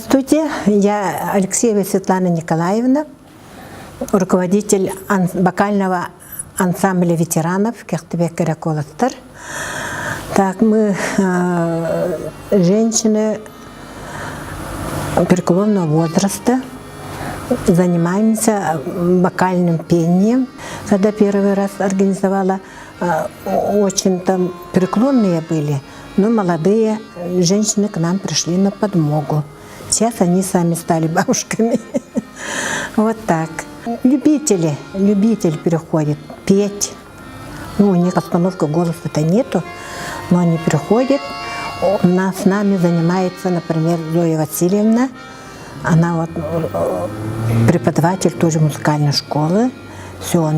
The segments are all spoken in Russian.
Здравствуйте, я Алексеева Светлана Николаевна, руководитель вокального ансамбля ветеранов Кяхтыбек Караколастар. Так, мы женщины преклонного возраста, занимаемся вокальным пением. Когда первый раз организовала, очень там преклонные были, но молодые женщины к нам пришли на подмогу. Сейчас они сами стали бабушками. Вот так. Любители приходят петь. Ну, у них остановка голоса-то нету, но они приходят. С нами занимается, например, Зоя Васильевна. Она вот преподаватель тоже музыкальной школы. Все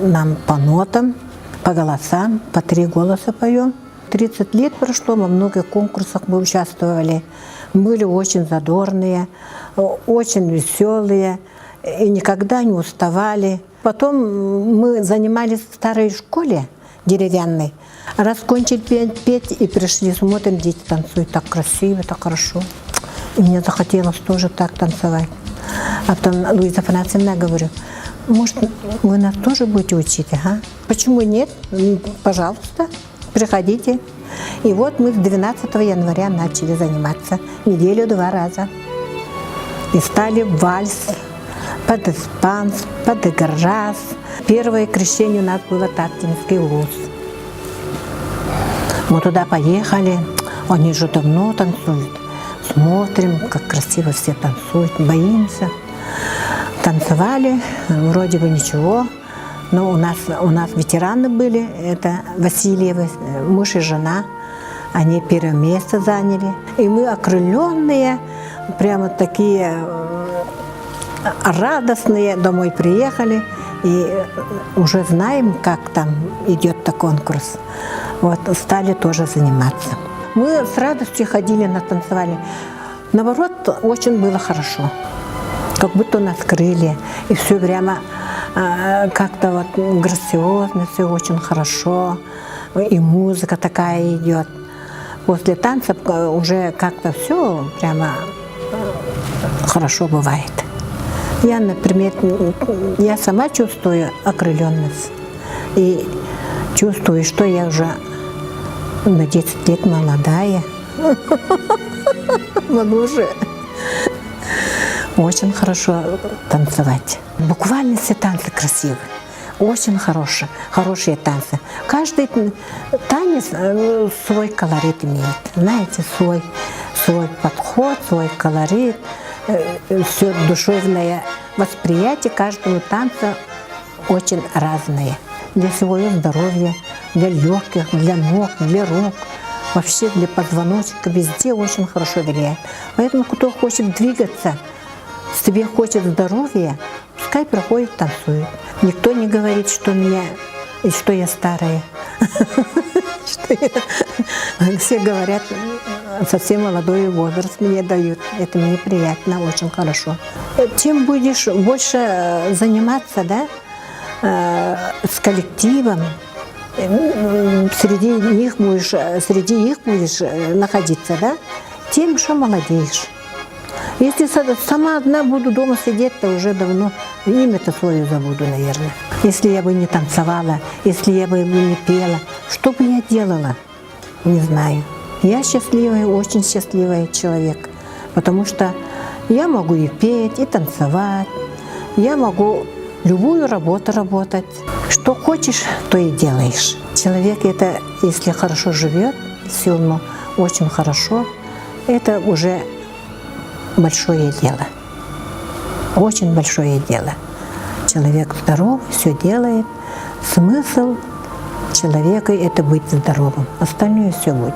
нам по нотам, по голосам, по 3 голоса поем. 30 лет прошло, во многих конкурсах мы участвовали. Были очень задорные, очень веселые и никогда не уставали. Потом мы занимались в старой школе деревянной. Раз кончили петь и пришли, смотрим, дети танцуют так красиво, так хорошо. И мне захотелось тоже так танцевать. А потом Луиза Афанасьевна, говорю, может, вы нас тоже будете учить? Ага. Почему нет? Пожалуйста, приходите. И вот мы с 12 января начали заниматься неделю 2 раза. И стали вальс, под испанс, под играс. Первое крещение у нас было Тартинский луз. Мы туда поехали, они же давно танцуют. Смотрим, как красиво все танцуют, боимся. Танцевали, вроде бы ничего. Но у нас ветераны были, это Васильевы, муж и жена. Они первое место заняли. И мы окрыленные, прямо такие радостные, домой приехали. И уже знаем, как там идет-то конкурс. Вот, стали тоже заниматься. Мы с радостью ходили, танцевали. Наоборот, очень было хорошо. Как будто нас крылья. И все прямо как-то вот грациозно, все очень хорошо. И музыка такая идет. После танцев уже как-то все прямо хорошо бывает. Я, например, я сама чувствую окрыленность. И чувствую, что я уже на 10 лет молодая. Могу уже очень хорошо танцевать. Буквально все танцы красивые. Очень хорошие танцы. Каждый танец свой колорит имеет. Знаете, свой подход, свой колорит, все душевное восприятие каждого танца очень разное. Для своего здоровья, для легких, для ног, для рук, вообще для позвоночника, везде очень хорошо влияет. Поэтому кто хочет двигаться, себе хочет здоровья, пускай приходит, танцует. Никто не говорит, что я старая. Все говорят, совсем молодой возраст мне дают. Это мне приятно, очень хорошо. Чем будешь больше заниматься, да, с коллективом, среди них будешь находиться, да, тем же молодеешь. Если сама одна буду дома сидеть, то уже давно имя-то свое забуду, наверное. Если я бы не танцевала, если я бы не пела, что бы я делала? Не знаю. Я счастливая, очень счастливый человек, потому что я могу и петь, и танцевать, я могу любую работу работать. Что хочешь, то и делаешь. Человек это, если хорошо живет, все ему очень хорошо, это уже большое дело. Очень большое дело. Человек здоров, все делает. Смысл человека – это быть здоровым. Остальное все будет.